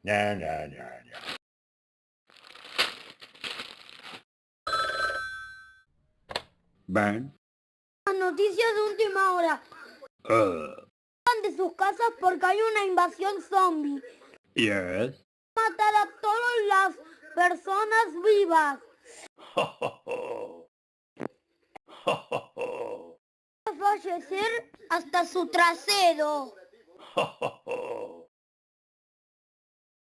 No, no, no, no. Van. Las noticias de última hora. De sus casas porque hay una invasión zombie. Yes. Matar a todas las personas vivas. Ho, ho, ho. Ho, ho, ho. Fallecer hasta su trasero. Ho, ho,